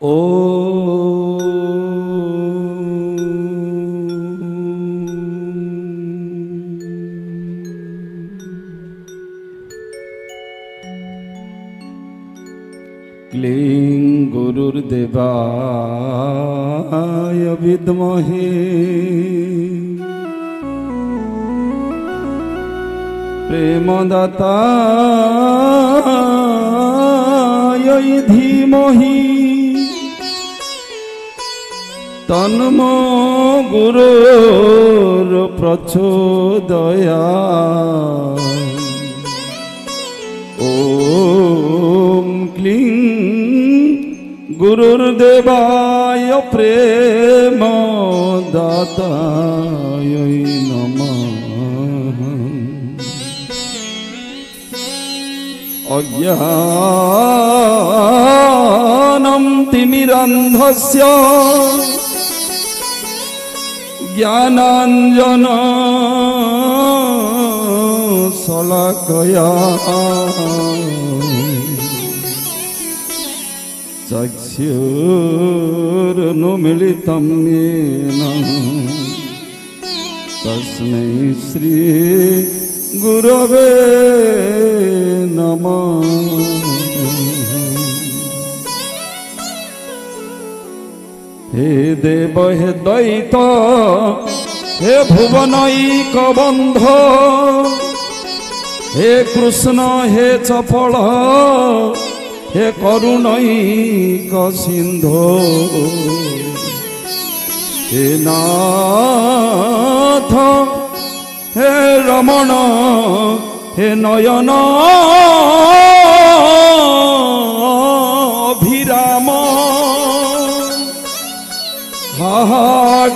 ओ क्लीं गुरुर्देवाय विद्महे प्रेमदाताय धीमहि तन्मो गुरुर्प्रचोदयात्। ॐ क्लीं गुरुर्देवाय प्रेमदाताय नमः। अज्ञानं तिमिरन्धस्य ज्ञानाञ्जन शलाकया चक्षुरुन्मीलितं येन तस्मै श्री गुरवे नमः। हे देव हे द्वैत हे भुवनैक बन्ध हे कृष्ण हे चपल हे करुणैक सिन्धो हे नाथ हे रमण हे नयन अभिराम हा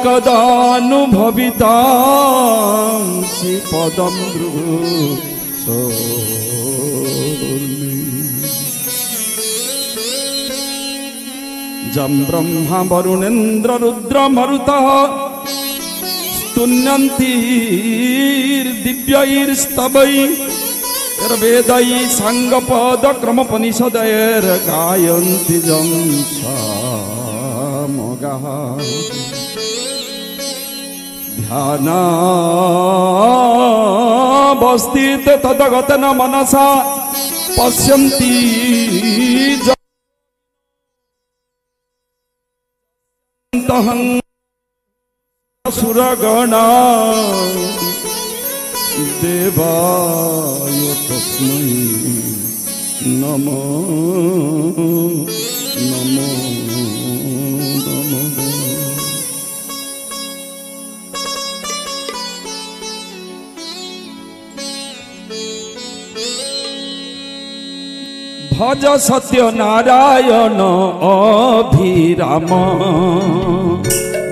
कदानुभवितांसि पदं जं ब्रह्मा वरुणेन्द्र रुद्र मरुतः स्तुन्यन्तीर्दिव्यैस्तवैर्वेदैः साङ्गपदक्रमोपनिषदैर्गायन्ति जं सामगाः। ध्यानावस्थिते तद्गतेन मनसा पश्यन्ति सुरगणा देवाय तस्मै नमो नमो नमः। भज सत्य नारायण अभिराम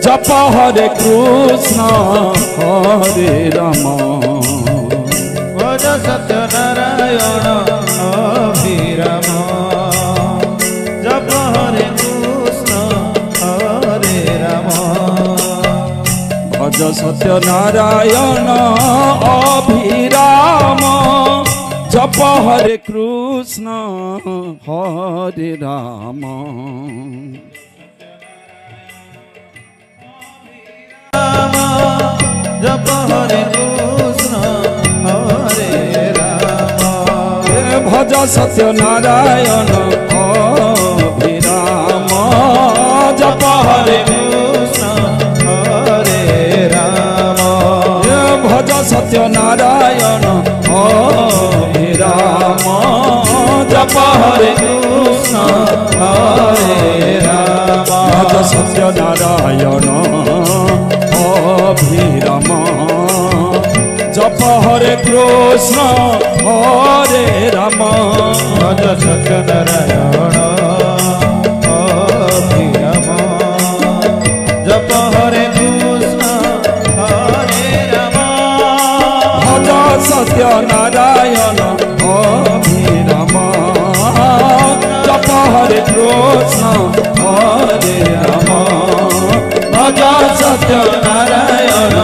जप हरे कृष्ण हरे राम। भज सत्य नारायण अभिराम जप हरे कृष्ण हरे राम। भज सत्य नारायण अभिराम जप हरे कृष्ण हरे राम। जप हरे कृष्ण हरे राम। भज सत्य नारायण अभिराम जप हरे कृष्ण हरे राम। भज सत्य नारायण अभिराम जप हरे कृष्ण हरे राम। भज सत्य नारायण अभिराम जप हरे कृष्ण हरे राम। भज सत्य नारायण अभिराम जप हरे कृष्ण हरे राम। भज सत्य नारायण अभिराम जप हरे कृष्ण हरे राम। भज सत्य नारायण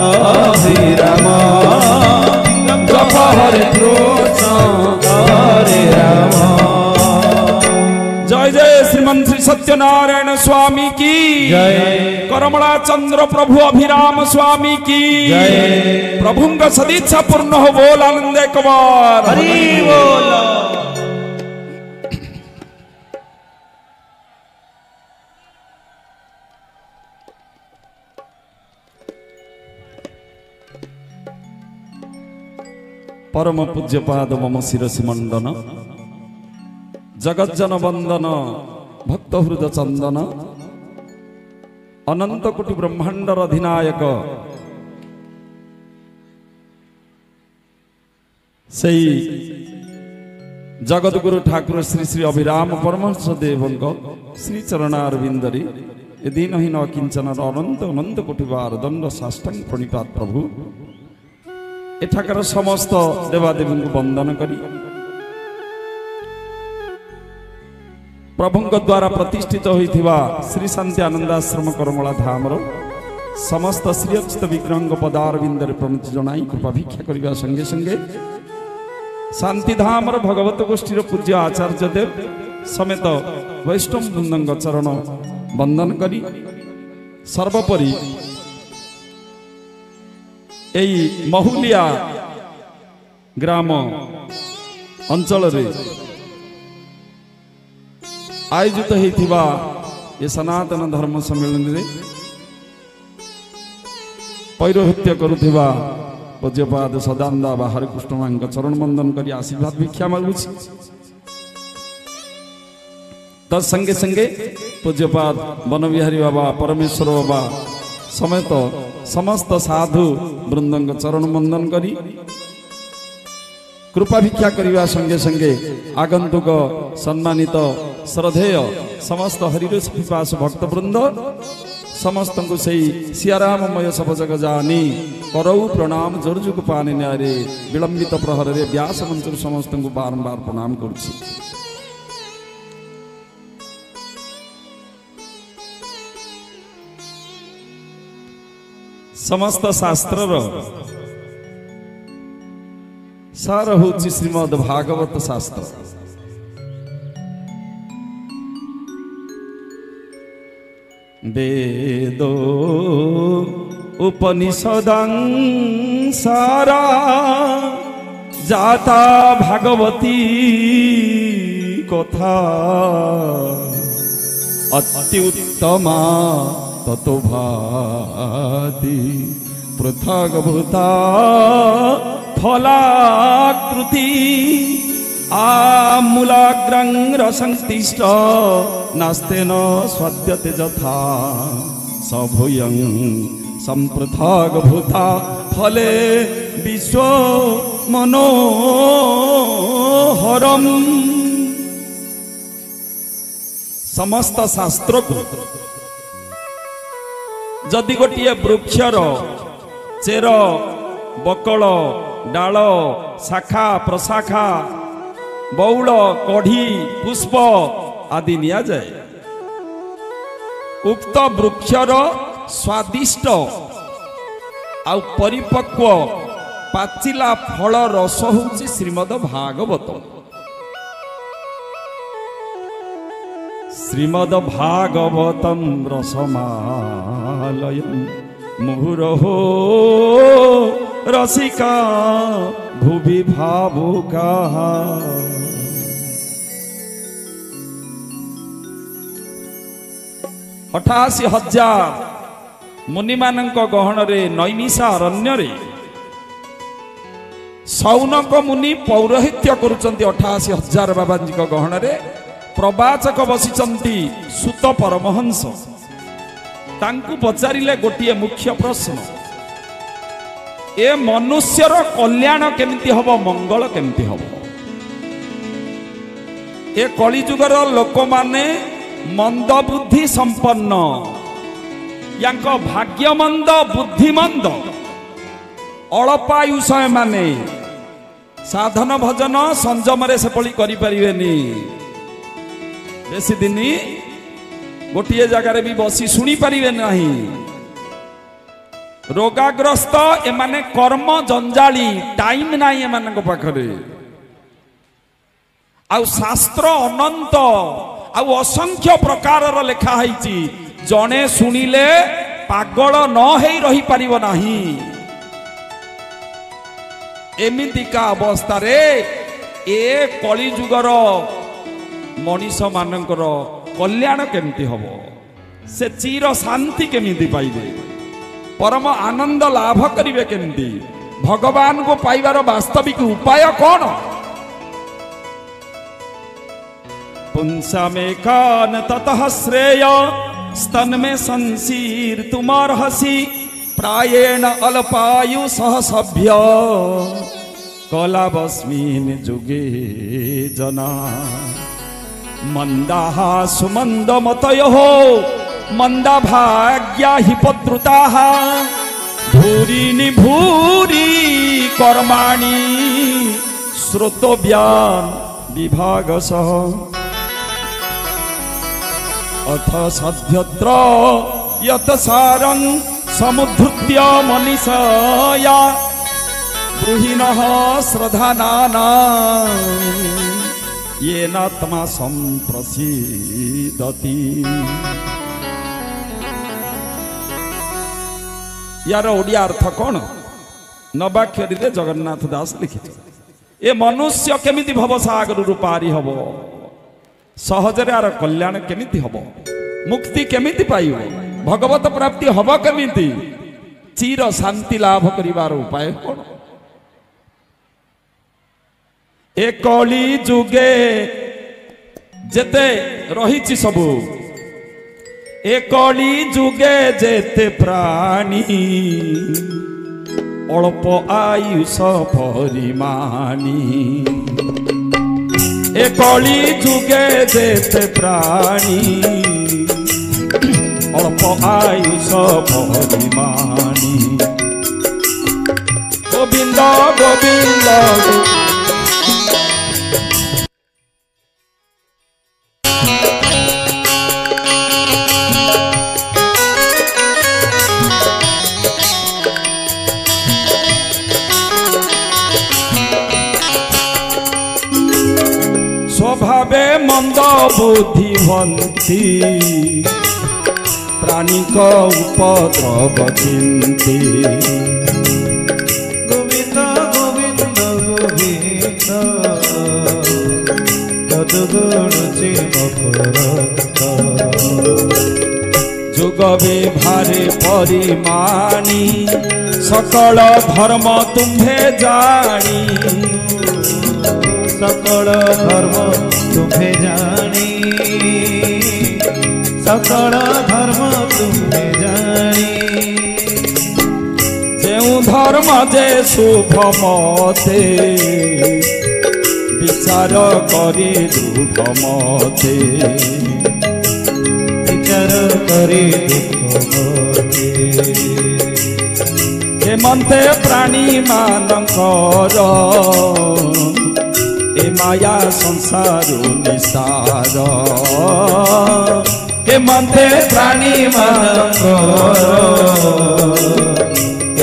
अभिराम जप हरे कृष्ण हरे राम। जय जय श्रीमन श्री सत्य नारायण स्वामी की जय। करमला चंद्र प्रभु अभिराम स्वामी की जय। प्रभुंग सदिच्छा पूर्ण हो बोल आनंद एक बार हरि बोल। परम पूज्य पाद मम शिरसि मंडन जगज्जन वंदन भक्त हृदय चंदन अनंत कोटि ब्रह्मांडर अधिनायक सही जगतगुरु ठाकुर श्री श्री अभिराम परमहंस देवंक श्री चरणारविंदरी ए दीनहीन अकिंचन अनंत अनंत कोटि बार दंड साष्टांग प्रणिपात प्रभु एठाकर समस्त देवादेवी को वंदन करी प्रभुंक द्वारा प्रतिष्ठित होइथिबा श्री शांति आनंदाश्रम करमला धामर समस्त श्रीअक्षित विग्रह पदारविंदर प्रणति जनाई कृपा भिक्षा करने संगे संगे शांति धामर भगवत गोष्ठीर पूज्य आचार्य देव समेत वैष्णव वृंदंग चरण वंदन करी सर्वोपरि एई महुलिया ग्राम अंचल रे आयोजित होइथिबा ये सनातन धर्म सम्मेलन रे पौरोहित्य करुथिबा पूज्यपाद सदानंद बाहर कृष्ण मांग चरण वंदन करी आशीर्वाद भिक्षा मागुछि तत्संगे संगे पूज्यपाद वनविहारी बाबा परमेश्वर बाबा समेत समस्त साधु वृंदंग चरण वंदन करी कृपा भिक्षा करने संगे संगे आगंतुक सम्मानित श्रद्धेय समस्त हरिरस पिपास भक्त वृंद समस्त को सही सियाराममय सब जग जानी करौ प्रणाम जोरजुक पानी न्यारे विलंबित प्रहर रे व्यास मंच समस्त को बारंबार प्रणाम करुछि समस्त शास्त्र सार होची श्रीमद् भागवत शास्त्र वेदो उपनिषदं सारा जाता भागवती कथा अत्युत्तमा ततो भाति पृथक भूता फलाकृति आमूलाग्रं रसंतिष्ठ नास्तेन स्वाद्यते यथा सभूयं संपृथक भूता फले विश्व मनोहरम। समस्त शास्त्र को जदि गोटे वृक्षर चेर बकल डाल शाखा प्रशाखा बौल कढ़ी पुष्प आदि निया जाए उक्त वृक्षर स्वादिष्ट आ परिपक्व पाचिला फल रस होची श्रीमद् भागवत। श्रीमद् भागवतम रसमालयं मुहुरहो रसिका भुवि भावुका। 88,000 मुनि मानक गहन रे नैमिषा अरण्य रे सौनक मुनि पौरोहित्य करुचंती 88,000 बाबाजी गहन रे प्रवाचक बसिचंती सुत परमहंस तांकु पचारिले गोटिए मुख्य प्रश्न ए मनुष्यर कल्याण केमिति हबो मंगल केमिति हबो। ए कलिजुगर लोक माने मंद बुद्धि संपन्न यांक भाग्यमंद बुद्धिमंद अल्पायुषय माने साधन भजन संयम रे सेपली करि परिबेनी बेसी दिन गोटे जगार भी बसी शुणी पारे नहीं रोगाग्रस्त एमाने कर्म जंजाली टाइम नहीं एमान पाखरे आ शास्त्र अनंत असंख्य प्रकार लेखा है जड़े शुणिले पागल न हो रही पारिब नाही एमितिका अवस्था रे ए कली जुगर मनीष मानकर कल्याण केमती हम से चिर शांति केमिति पाइबे परम आनंद लाभ करिवे केमती भगवान को पाइबार वास्तविक उपाय कौन पुंसा में कान ततः श्रेय स्तन में संसीर तुमार हसी प्रायेण अल्पायु सह सभ्य कलावस्मिन जुगे जना मंदाः सुमंद मतयो मंदा भाग्या हिपद्रुताः भूरि निभूरि कर्माणि श्रोतव्यान् विभागसः अथ सद्यत्र यत सारं समुद्धृत्य मनीषया ब्रूहिणः श्रद्धानाना येनात्मा संप्रसीदति यार ओडिया अर्थ कौन नवाक्षरी रे जगन्नाथ दास लिखित ए मनुष्य केमिति भवसागर पारी हब सहजरे आर कल्याण केमिति हब मुक्ति केमिति पाइब भगवत प्राप्ति हब केमिति चिर शांति लाभ करिवार उपाय कौन ए कली जुगे जेते रहिछि सबु ए कली जुगे जेते प्राणी अल्प आयुष परिमाणी ए कली जुगे जेते प्राणी अल्प आयुष परिमाणी गोविंद गोविंद स्वभावे मंद बुद्धिवंती प्राणी को उपद्रव चिंती गोविंद गोविंद गोविंद सद्गुण जुग भारे परिमाणी सकल धर्म तुम्हे जानी सकल धर्म तुम्हे जानी सकल धर्म तुम्हे जानी जेउ धर्म जे शुभ मते विचार करी दुख मते विचार करी दुख मते हेमंते प्राणी मानकर ए माया संसार निसार हेमंते प्राणी मानकर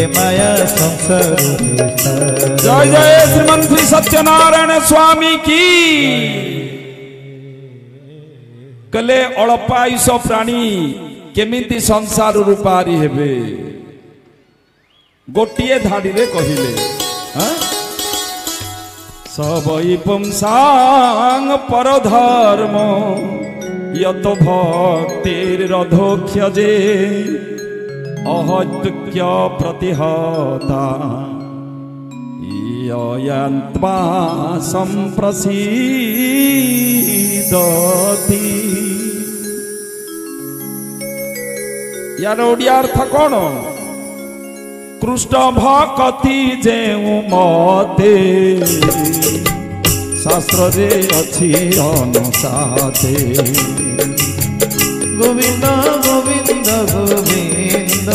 ए माया संसार निसार। जय जय श्रीमंत श्री सत्यनारायण स्वामी की कले अल्पायुष प्राणी केमिति संसार रूपारी हेबे गोटिए धाड़ी रे कहिले सबई पुंसांग परधर्म यत भक्तिर रधोक्ष जे अहत्य प्रतिहता ययन्त्वा संप्रसीदति यार ओडिया अर्थ कौन कृष्ण भक्ति जेउ मते शास्त्र रे अछि अनुसाते गोविंद गोविंद गोविंद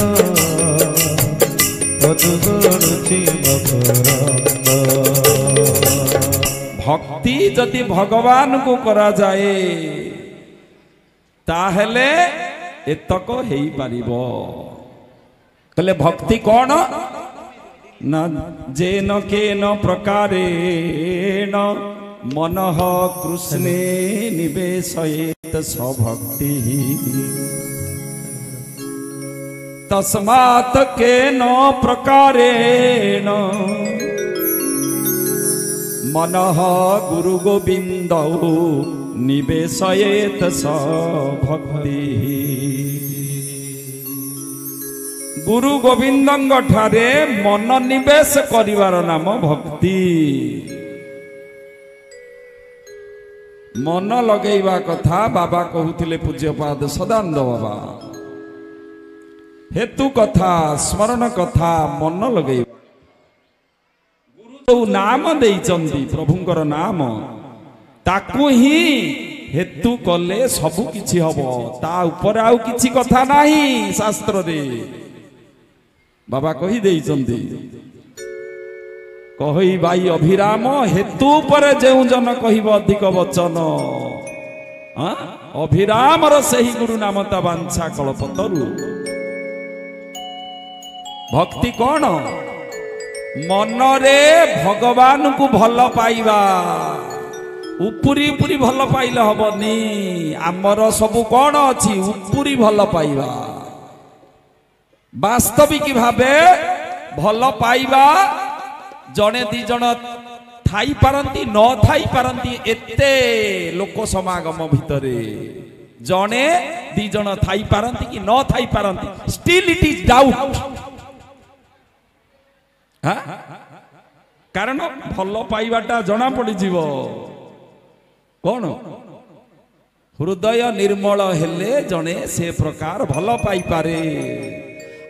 भक्ति जदि भगवान को करा जाए ताहले एतक हेई पारिबो कहले भक्ति कौन न जेन केन प्रकारेण मनः कृष्णे निवेशयेत स्वभक्ति तस्मात् केन प्रकारेण मनः गुरु गोविंदौ निवेशयेत स्वभक्ति। गुरु गोविंदंग ठारे मन निवेश करिवार नाम भक्ति। मन लगेइबा कथा बाबा कहूथिले पूज्यपाद सदानंद बाबा। हेतु कथा स्मरण कथा मन लगेइबा। गुरु जो नाम देइचंदी प्रभुंकर नाम ताकू ही हेतु कले सबु किछि हबो। ता ऊपर आउ किछि कथा नाही शास्त्र रे बाबा कहि देइचंदी। कहि भाई अभिराम हेतु पर जेउ जन कहिब अधिक वचन अभिराम र सही गुरु नाम ता वांछा कल्पतरु। भक्ति कौन मन रे भगवान को भल पाइबा। उपरी उपरी भल पाइले हबनी। आमर सबु कौन अछि उपरी भल पाइबा। वास्तविक भावे भल पाइबा जने दी जन थाई पारंती न थाई पारंती एते लोक समागम भितरे जने दी जन थाई पारंती कि न थाई पारंती स्टिल इट इज डाउट। कारण भल पाइबाटा जना पड़ी जीव कौन हृदय निर्मल हेले जने से प्रकार भल पाई पारे।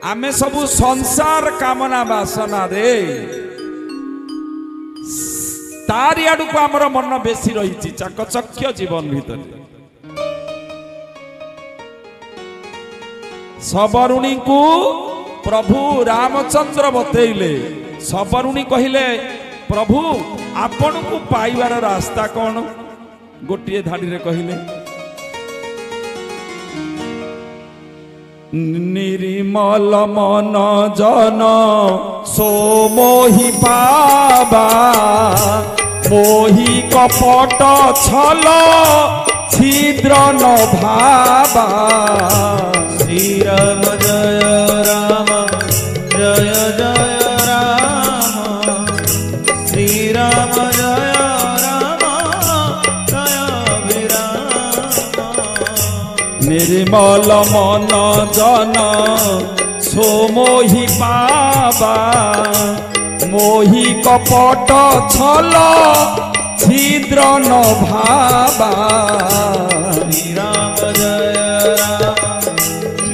आमे सबु संसार कामना वासना रे तारी आडू को आमर मन बेसी रही चाकचक्य जीवन भीतर। सबरुणी को प्रभु रामचंद्र बतैले। सबरुणी कहिले प्रभु आपण को पाइबार रास्ता कौन। गोटे धाड़ी रे कहिले निर्मल मन जन सो मोहि पाबा मोहि कपट छल छिद्र न भाबा। श्री राम जय राम जय जय राम श्री राम जय राम जय विराम। निर्मल मन जन सो मोहि पाबा मोहि कपट छल छिद्र न भाबा। श्री राम जय राम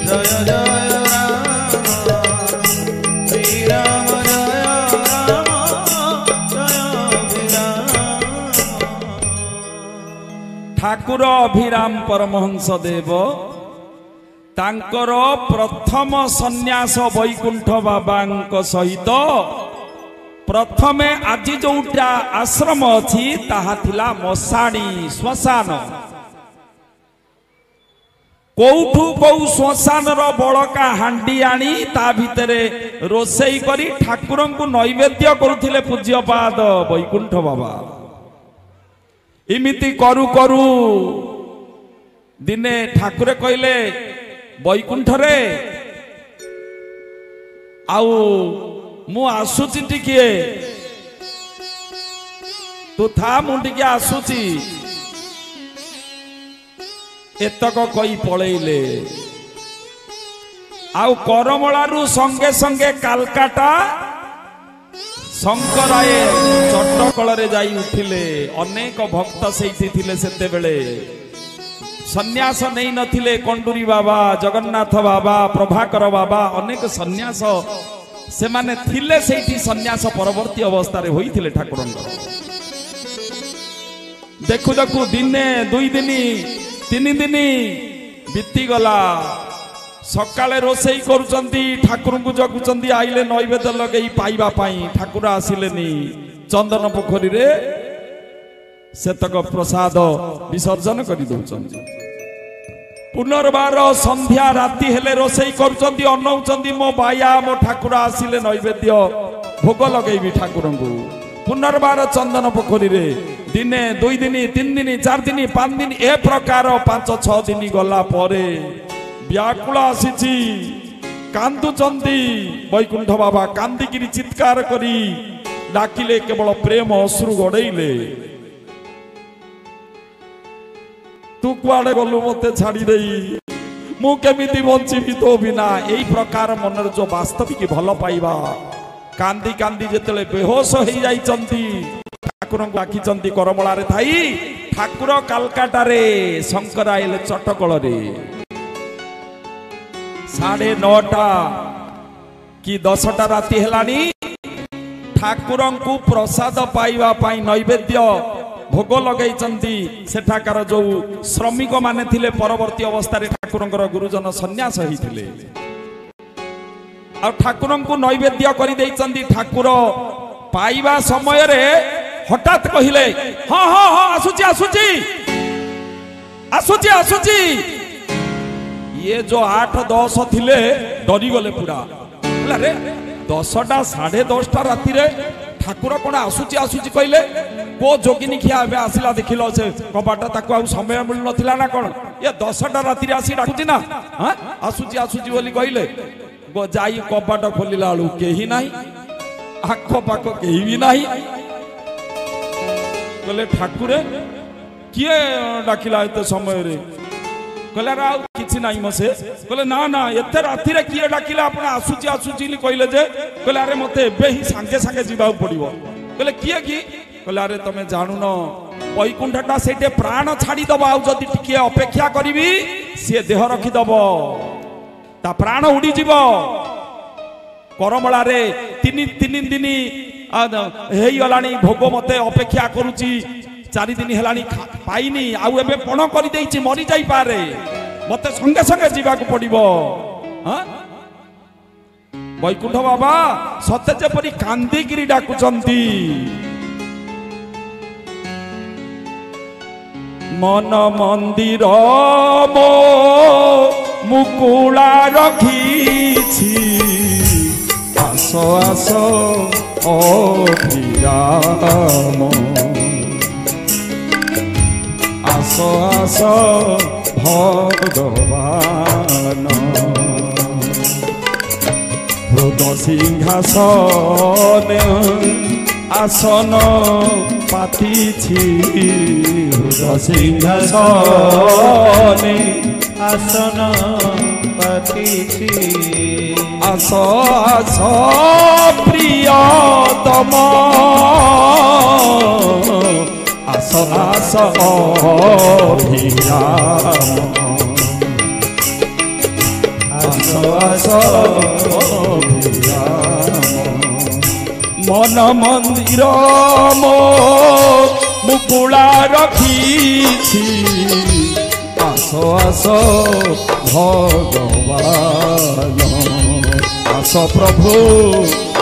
जय जय राम श्री राम जय राम जय विराम। ठाकुर अभिराम परमहंस देव तांकर प्रथम सन्यास वैकुंठ बाबांक सहित प्रथमे आज जोटा आश्रम अछि ताहा थिला मसाणी श्मशान। कौठू कौ श्मशान रो बड़का हांडी आनी ता भितरे रोसई करी ठाकुर को नैवेद्य करुथिले पूज्यपाद वैकुंठ बाबा। इमिति करू करू दिने ठाकुर कहले वैकुंठ रे आउ मु आसुची टिके तू था मु टिके आसुची। एतक कई पळेइले आउ करमलारू संगे संगे कालकाटा शंकराय चट्टकल रे जाई उठिले। अनेक भक्त सेठी थिले सेते बेले सन्यास नहीं नथिले। कंडूरी बाबा जगन्नाथ बाबा प्रभाकर बाबा अनेक सन्यास से माने थिले सेठी सन्यास परवर्ती अवस्था रे होइथिले ठाकुरंकर। देखु देखु दिने दुई दिन तीन दिन बीती गला। सकाळे रोसई करूचंती ठाकुर को जगुचंती आइले नैवेद्य लगेई पाइबा पाई ठाकुर आसिलेनी। चंदन पोखरी रे सेतक प्रसाद विसर्जन करि दउचंती। पुनर्बार संध्या राति हेले रोसई करूचंती अनौचंती मो बाया मो ठाकुर आसिले नैवेद्य भोग लगेबी ठाकुर को। पुनर्बार चंदन पोखरी रे दिने 2 दिन 3 दिन 4 दिन 5 दिन ए प्रकार 5-6 दिन गला परे व्याकुल आसी कांदुचंदी वैकुंठ बाबा कांदिकी चित्कार करी डाकिले केवल प्रेम अश्रु गड़ेले तू कुआड़े गलु मते छाड़ी देई मु केमिति बंचिबी तो बिना एई प्रकार मनर जो वास्तविक भल पाइबा कांदी कांदी जेतले बेहोश हो जाइचंती ठाकुर आखिचंती करमला रे थाई ठाकुर कालकाटा रे शंकर आइले चटकल रे 9:30 कि 10टा राति हेलानी ठाकुर को प्रसाद पाइबा पाई नैवेद्य भोग लगैचंती सेठाकार जो श्रमिक माने थिले परवर्ती अवस्था रे ठाकुरंकर गुरुजन सन्यास होइथिले आ ठाकुर को नैवेद्य करि दैचंती ठाकुर पाइबा समय रे हठात कहिले हाँ हाँ हाँ आसुची आसुची आसुची आसुची ये जो 8-10 थिले डरी गले पूरा रे 10टा 10:30 राति रे ठाकुर कोन आसुची आसुची कहले को जोगिनी खिया आसला देखिल से कबाटा ताको आ समय मिल नथिला ना कोन ये 10टा राति रे आसी डाकुची ना हां आसुची आसुची बोली कहले गो जाई कबाटा खोलिला आलू केही नाही आखो पाको केही भी नाही कहले ठाकुरे किए डाकिला एते समय रे कहले रा किछि नाही मसे कहले ना ना एते राति रे किए डाकिला आपण आसुची आसुची कहले जे कहले अरे मते एबे ही संगे संगे जीवा पड़िबो कहले किए की कहले अरे तमे जानु न वैकुंठटा सेटे प्राण छाड़ी दबो आ जदी टिके अपेक्षा करबी से देह रखी दबो ता प्राण उडी जीवो करमला रे 3 दिन हेई गलानी भोग मते अपेक्षा करूची 4 दिन हेलानी पाइनी आउ एबे पण करि देइची मरि जाई पारे मते संगे संगे जीवा को पड़िबो हां वैकुंठ बाबा सत्य जेपरि कांदी गिरी डाकुचंती मन मंदिर मो मुकुला रखीछि आसो आसो अभिराम आसो आसो भगवान हृद सिंहासन आसन पातिछि हृद सिंहासन आसन पातिछि आस आस प्रियतम आस आस अभिराम आस आस अभिराम मन मंदिर मो मुकुला रखीछि आस आस भगवान आस प्रभु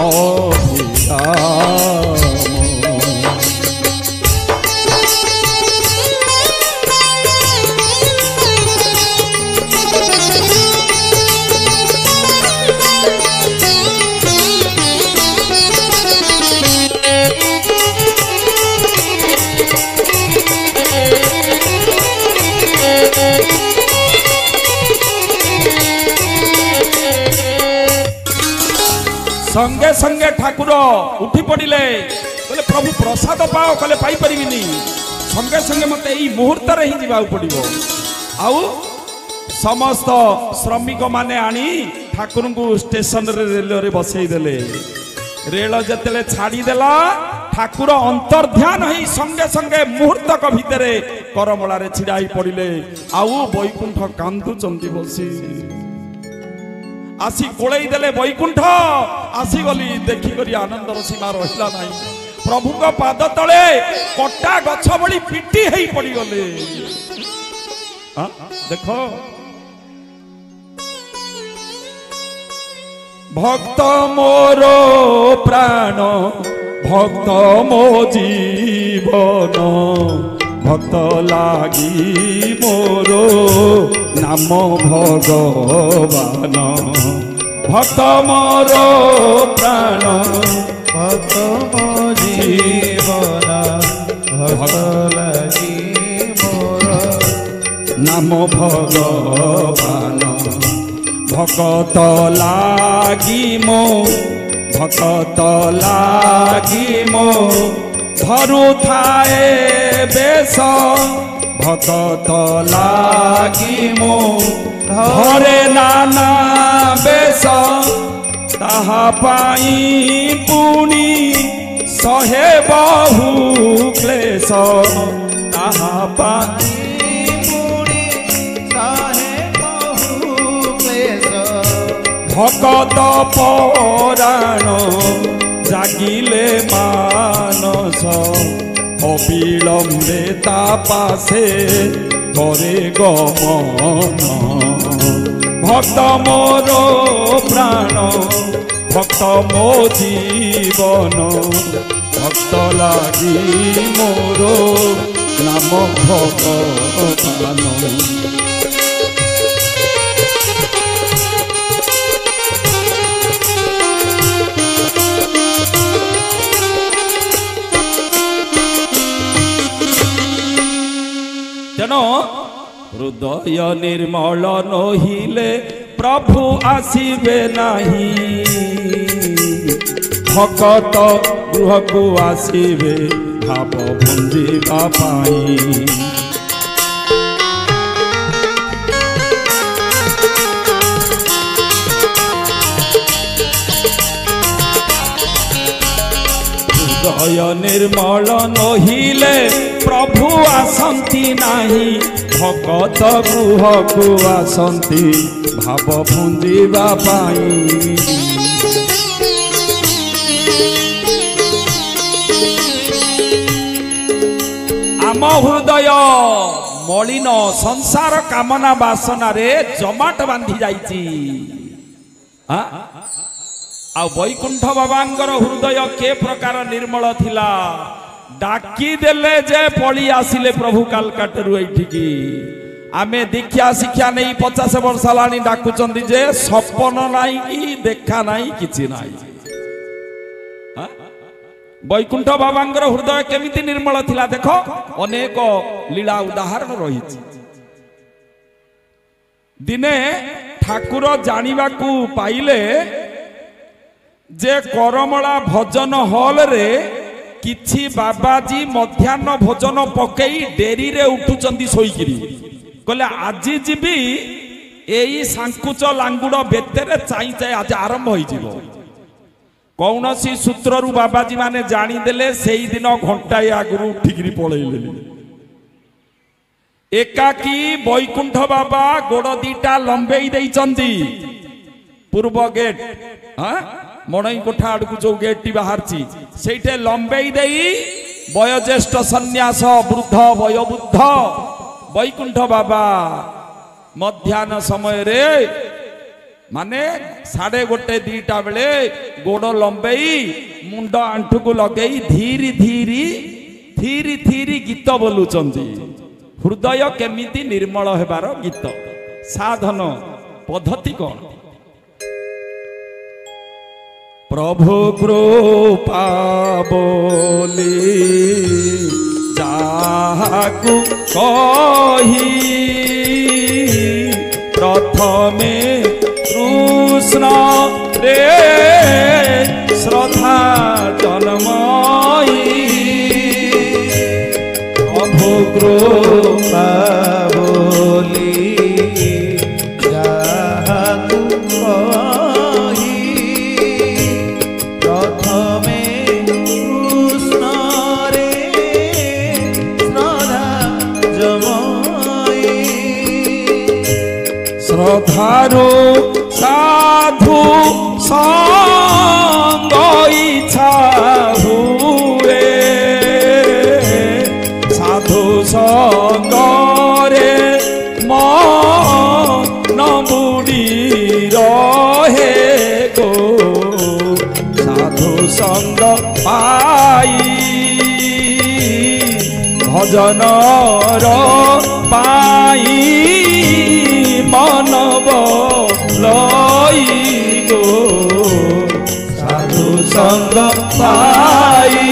अभिराम संगे संगे ठाकुर उठी पड़िले बोले प्रभु प्रसाद पाओ कले पाई परिबिनी संगे संगे मते ई मुहूर्त रे ही जीवा पड़िबो आउ समस्त श्रमिक माने आनी ठाकुर को स्टेशन रे रेल रे बसई देले रेल जतेले छाड़ी देला ठाकुर अंतर्ध्यान होई संगे संगे मुहूर्त को भितरे करमला रे छिड़ाई पड़िले आउ वैकुंठ कांदु चंदी बसी आसी कोलई देले वैकुंठ आसी गली देखी करी आनंदर सीमा रहिला नाही प्रभु को पाद तले कटा गछ बड़ी पिटी हेई पड़ी गले देखो भक्त मोरो प्राण भक्त मो जीवन भक्त लागी मोरो नाम भगवान भक्त मोरो प्राण भक्त मो जीवन भक्त नाम भगवान भकत लागी मो भकत लागी मो धरु थाए बेश भकत लागी मो धरे नाना बेश ताहा पाई पुणी सहे बहु क्लेश ताहा पाई पुणी सहे बहु क्लेश भकत पराण जागिले मानस अविलंबे ता पासे करे गमन भक्त मोर प्राण भक्त मो जीवन भक्त लागी मोर नाम भगवान तेणु हृदय निर्मल नहिले प्रभु आसीबे नाही भकत गृह को आसीबे भाव भंजीबा पाई हृदय निर्मल नहिले प्रभु आसंती नाही भकत गृह को आसंती भाव भंजीबा पाई आम हृदय मलिन संसार कामना वासना रे जमाट बांधी जाइछि आ वैकुंठ बाबांगर हृदय के प्रकार निर्मल थिला डाकी देले जे पड़ी आसिले प्रभु कालकाटरू एठिकी आमे दीक्षा शिक्षा नहीं 50 वर्ष लानी डाकुचंदी जे सपन नाई की देखा नाई किछि नाई वैकुंठ बाबांगर हृदय केमिति निर्मल थिला देखो अनेक लीला उदाहरण रहिछि दिने ठाकुर जानिबाकू पाइले जे करमला भजन हॉल रे किछि बाबाजी मध्याह्न भोजन पकई डेरी रे उठुचंदी सोईकिरी कहले आजी जीबी एई सांकुच लांगुड़ बेतेरे चाई चाई आज आरंभ होई जीवो कौनसी सूत्ररू बाबाजी माने जानी देले सेई दिन घंटाए आगुरु उठिकिरी पळेइले एकाकी वैकुंठ बाबा गोड़ दीटा लंबेई देइचंदी पूर्व गेट मणई कोठा आड़कू जो गेट टी बाहर से लंबेई दे वयोज्येष्ठ सन्यास वृद्ध वयोबुद्ध वैकुंठ बाबा मध्याह्न समय रे माने 1:30 बेले गोड़ लंबेई मुंड आंठू को लगेई धीरी धीरी धीरी धीरी गीत बोलुचंदी हृदय केमिति निर्मल हेबार गीत साधन पद्धति कौन प्रभु कृपा बोली जाहाकू कही प्रथमे कृष्ण रे श्रद्धा जन्मई प्रभु कृपा बोली जाहाकू कही प्रथमे कृष्ण रे श्रद्धा जन्मई श्रद्धारो साधु संग इच्छा हुए साधु संग रे मन बुड़ी रहे गो साधु संग पाई भजन पाई मानव लई गो साधु संग पाई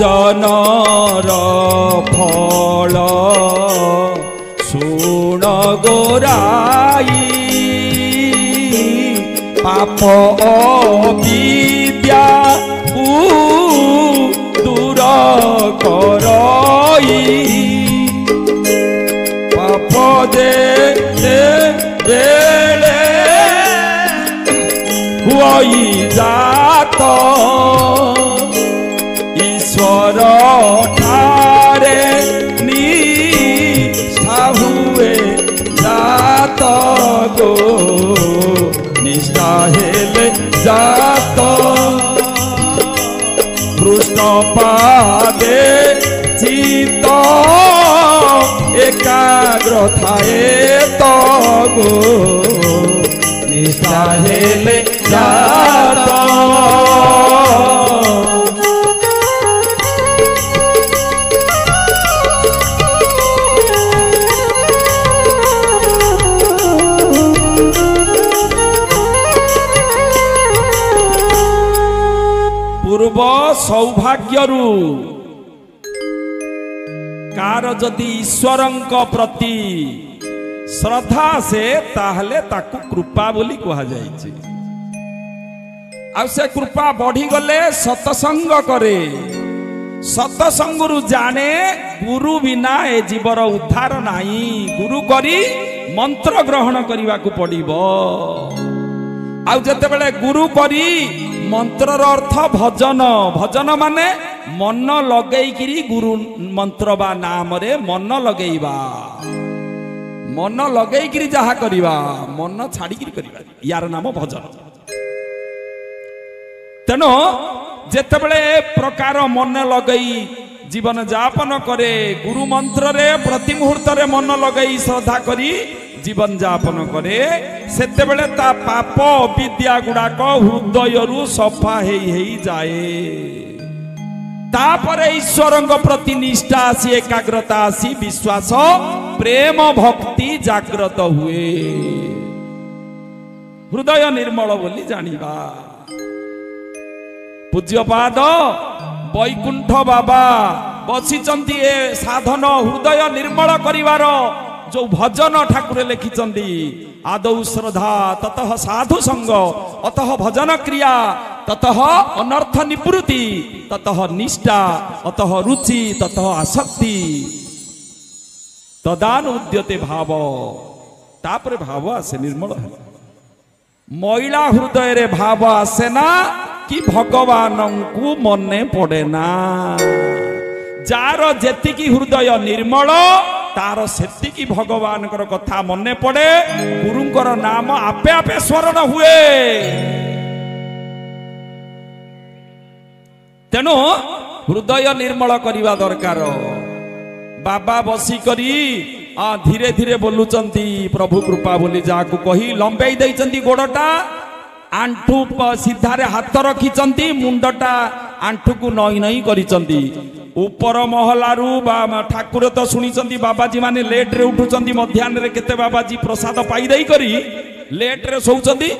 ଭଜନର ଫଳ ଶୁଣ ଗୋରାଇ ପାପ ବିଦ୍ୟା ଦୂର କରଇ ପାପ ଦେ ବେଳେ ହୁଇ ଜାତ ଈଶ୍ୱର ଠାରେ ନିଷ୍ଠା ହୁଏ ଜାତ ଗো ନିଷ୍ଠା ହେଲେ ଜାତ କୃଷ୍ଣ ପାଦେ ଚିତ ଏକାଗ୍ର ଥାଏ ତ ଗো ନିଷ୍ଠା ହେଲେ ଜାତ ପୂର୍ବ ସୌଭାଗ୍ୟରୁ କାର ଯଦି ଈଶ୍ୱରଙ୍କ ପ୍ରତି ଶ୍ରଦ୍ଧା ଆସେ ତାହେଲେ ତାକୁ କୃପା ବୋଲି କୁହାଯାଇଛି। ଆଉ ସେ କୃପା ବଢିଗଲେ ସତସଙ୍ଗ କରେ, ସତସଙ୍ଗରୁ ଜାଣେ ଗୁରୁ ବିନା ଏ ଜୀବର ଉଦ୍ଧାର ନାହିଁ, ଗୁରୁ କରି ମନ୍ତ୍ର ଗ୍ରହଣ କରିବାକୁ ପଡିବ। ଆଉ ଯେତେବେଳେ ଗୁରୁ କରି ମନ୍ତ୍ରର ଅର୍ଥ ଭଜନ, ଭଜନ ମାନେ ମନ ଲଗେଇକିରି ଗୁରୁ ମନ୍ତ୍ର ବା ନାମରେ ମନ ଲଗେଇବା, ମନ ଲଗେଇକିରି ଯାହା କରିବା, ମନ ଛାଡ଼ିକିରି କରିବା, ୟାର ନାମ ଭଜନ। ତେଣୁ ଯେତେବେଳେ ଏ ପ୍ରକାର ମନ ଲଗେଇ ଜୀବନ ଯାପନ କରେ, ଗୁରୁ ମନ୍ତ୍ରରେ ପ୍ରତି ମୁହୂର୍ତ୍ତରେ ମନ ଲଗେଇ ଶ୍ରଦ୍ଧା କରି ଜୀବନ ଯାପନ କରେ, ସେତେବେଳେ ତା ପାପ ବିଦ୍ୟା ଗୁଡାକ ହୃଦୟରୁ ସଫା ହେଇ ହେଇ ଯାଏ। ତାପରେ ଈଶ୍ୱରଙ୍କ ପ୍ରତି ନିଷ୍ଠା ଆସି, ଏକାଗ୍ରତା ଆସି, ବିଶ୍ୱାସ ପ୍ରେମ ଭକ୍ତି ଜାଗ୍ରତ ହୁଏ, ହୃଦୟ ନିର୍ମଳ ବୋଲି ଜାଣିବା। ପୂଜ୍ୟପାଦ ବୈକୁଣ୍ଠ ବାବା ବସିଛନ୍ତି ଏ ସାଧନ ହୃଦୟ ନିର୍ମଳ କରିବାର जो भजन ठाकुर लिखिचंदी, आदौ श्रद्धा ततः साधु संग अतः भजन क्रिया ततः अनर्थ निवृत्ति ततः निष्ठा अतः रुचि ततः आसक्ति तदान उद्यते भाव। तापर भाव आसे निर्मल है, महिला हृदय रे भाव आसे ना कि भगवान को मने पड़े ना। जार जेतिकी हृदय निर्मल तार सेतिकी भगवान कथा मने पड़े, गुरुंकर नाम आपे आपे स्मरण हुए। तेणु हृदय निर्मल करवा दरकार। बाबा बसिकरी धीरे धीरे बोलुचंती प्रभु कृपा बोली जाकु कही लंबेई देइचंती गोड़टा, आंठू सीधारे हाथ रखिचंती, मुंडटा आंठू को नई नई करिचंती। ऊपर महलारू ठाकुर तो शुणी बाबाजी माने लेट रे उठुचंती, मध्याह्न रे केते बाबाजी प्रसाद पाई देई करी लेट रे सोउचंती।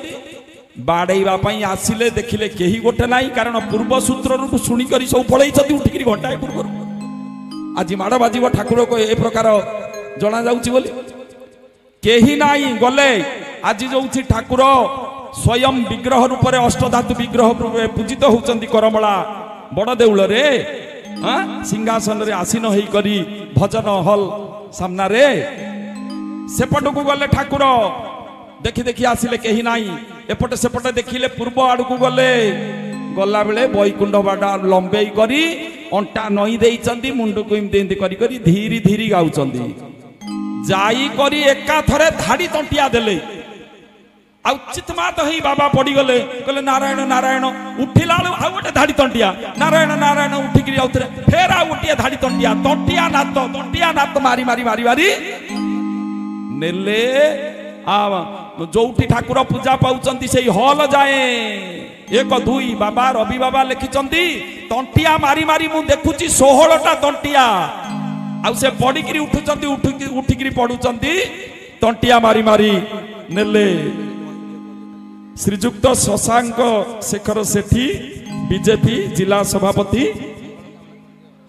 बाड़ेइबा पई आसिले देखिले केही गोटे नाही, कारण पूर्व सूत्र रु शुणी करी सब पळैचंती उठिकरी घंटाए पूर्व। आज माड़ बाजिब ठाकुर को ए प्रकार जना जाउची बोली केही नाही गले। आज जोउची ठाकुर स्वयं विग्रह रूप में अष्टधातु विग्रह रूपे पूजित होउचंती करमला बड़ देउल रे, सिंहासन रे आसीन होई करी भजन हल सामना रे। सेपट को गले ठाकुर देखी देखी आसिले केही नाही, एपटे सेपटे देखिले पूर्व आड़ को गले। गला बेले बैकुंठ बाड़ा लंबेई करी अंटा नई देइचंती, मुंडू को इमती करी करी धीरे धीरे गाउचंती। जाई करी एका थरे धाड़ी तंटिया देले, आउ चितमात हई बाबा पड़ी गले, कहले नारायण नारायण। उठिला आउ गोटे धाड़ी तंटिया, नारायण नारायण उठिकरी आउथरे फेर आउ गोटे धाड़ी तंटिया, तंटिया नात मारी मारी मारी मारी नेले जोठी ठाकुर पूजा पाउचंती सेई हॉल जाए। 1 2 बाबा रवि बाबा लिखिचंती, तंटिया मारी मारी मु देखुची 16टा तंटिया। आउ से पड़िकरी उठुचंती, उठिकरी पडुचंती, तंटिया मारी मारी नेले। श्रीजुक्त शशांक शेखर सेठी बीजेपी जिला सभापति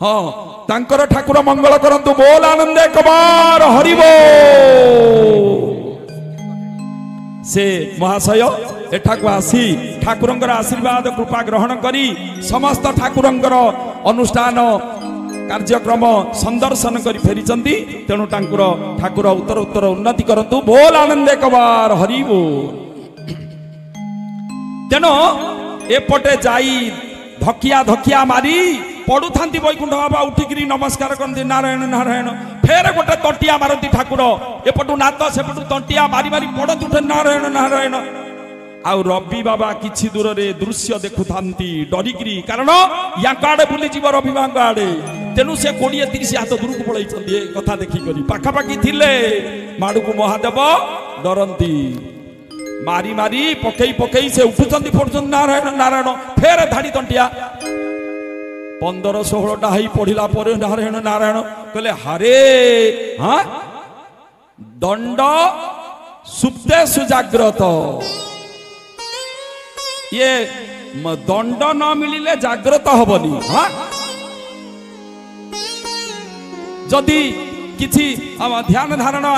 हाँ तांकर ठाकुर मंगल करंतु बोल आनंद एक बार हरिबो से महाशय एठाकु आसी ठाकुरंकर आशीर्वाद कृपा ग्रहण करी समस्त ठाकुरंकर अनुष्ठान कार्यक्रम संदर्शन करी फेरिचंती तेणु ठाकुर उत्तर उत्तर उन्नति करंतु बोल आनंद एक बार हरिबो तेणु एपटे जाई धकिया धकिया मारी पड़ू था वैकुंठ बाबा उठिकी नमस्कार करती नारायण नारायण फेर गोटे तंटिया मारती ठाकुर एपटू नात सेपटू तंटिया मारी मारी पड़ती उठे नारायण नारायण आउ रवि बाबा किछि दूर रे दृश्य देखु थांती डरिकी कारण या आड़े बुली जीव रवि बाबा आड़े तेणु से 20-30 हाथ दूर को पलैछंती कथा देखिकी पाखापाखि थिले माड़ू महादेव डरंती मारी मारी पकई पकई से उठुचंती पड़ुचंती नारायण नारायण फेर धाड़ी तंटिया 15-16टा ही पढ़िला पर नारायण नारायण कहले हरे हाँ दंड सुप्ते सुजाग्रत ये दंड न मिलिले जाग्रत हबनी हाँ जदि किछि ध्यान धारणा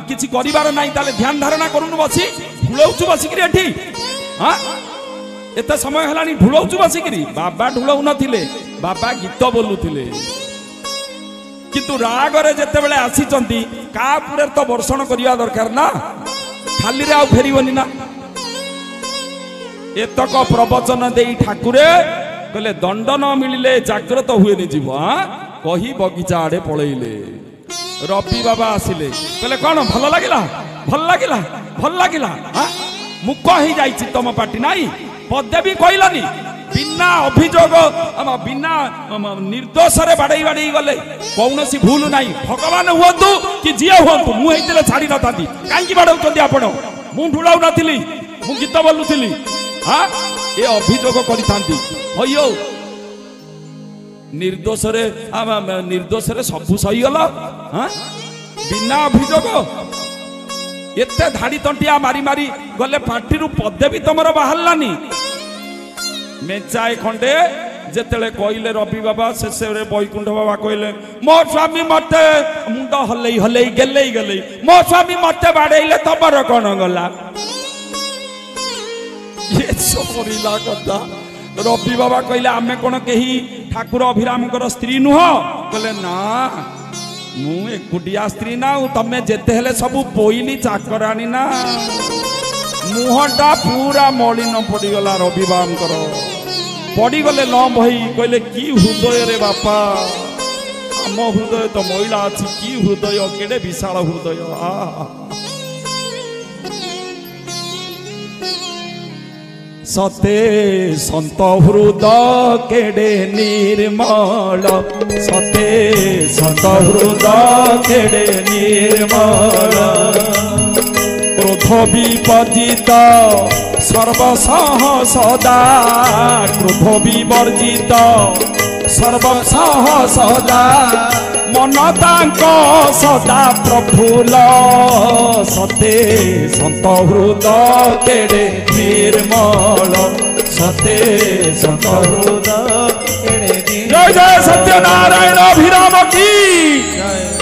किछि करिवार नाही ताले ध्यान धारणा करूनु बसी ढुलौचु बसिकरी एठी हाँ एते समय हलानी ढुलौचु बसिकरी बाबा ढुलौ नथिले बाबा गीत बोलुथिले किंतु रागरे जेते बेले आसीचंती का पुरे तो वर्षण करिया दरकार ना खाली रे आ फेरिबनी ना एतक प्रवचन देई ठाकुरे कहले दंड न मिलिले जाग्रत हुएनी जीव कही बगीचा आड़े पळैले रवि बाबा आसिले कहले कौन भल लागिला भल लागिला भल लागिला मुख ही जाइछि तम पाटी नाही पदे भी कहलानी बिना अभियोग बिना निर्दोष रे बाड़ई बाड़ई गले कौन सी भूल नाही भगवान हुअतु कि जिए हुअतु मु हेतिले छाड़ी न थांती काई बाड़ौचंदी आपण मु ढुलाउ नथिली मु गीत बोलुथिली हाँ ये अभियोग करि थांती होयो निर्दोष रे सबु सही गला हाँ बिना अभियोग एते धाड़ी तंटिया मारी मारी गले पार्टी पदे भी तुमर बाहरलानी मेचाए खंडे जेतेले कहले रवि बाबा शेष वैकुंठ बाबा कहले मो स्वामी मते मुंड हलई हलई गेले गेले मो स्वामी मते बाड़ेले तमर कौन गला ये सोरीला कथा रवि बाबा कहले आमे कोन केही ठाकुर अभिरामकर स्त्री नुह कहले ना मु एकुटिया स्त्री ना तमे जेते हेले सबु पोइली चाकरानी ना मुहटा पूरा मलिन पड़ीगला रवि बाबा पड़ीगले न भई कहले की हृदय रे बापा आम हृदय तो महिला अच्छी की हृदय केड़े विशाल हृदय सते संत हृदय केड़े निर्मल सते संत हृदय केड़े निर्मल क्रोध विपर्जित सर्वसह सदा क्रोध विवर्जित सर्वसह सदा मन तांको सदा प्रफुल्ल सते संत हृदय केड़े निर्मल सते संत हृदय केड़े जय जय सत्यनारायण अभिराम की जय।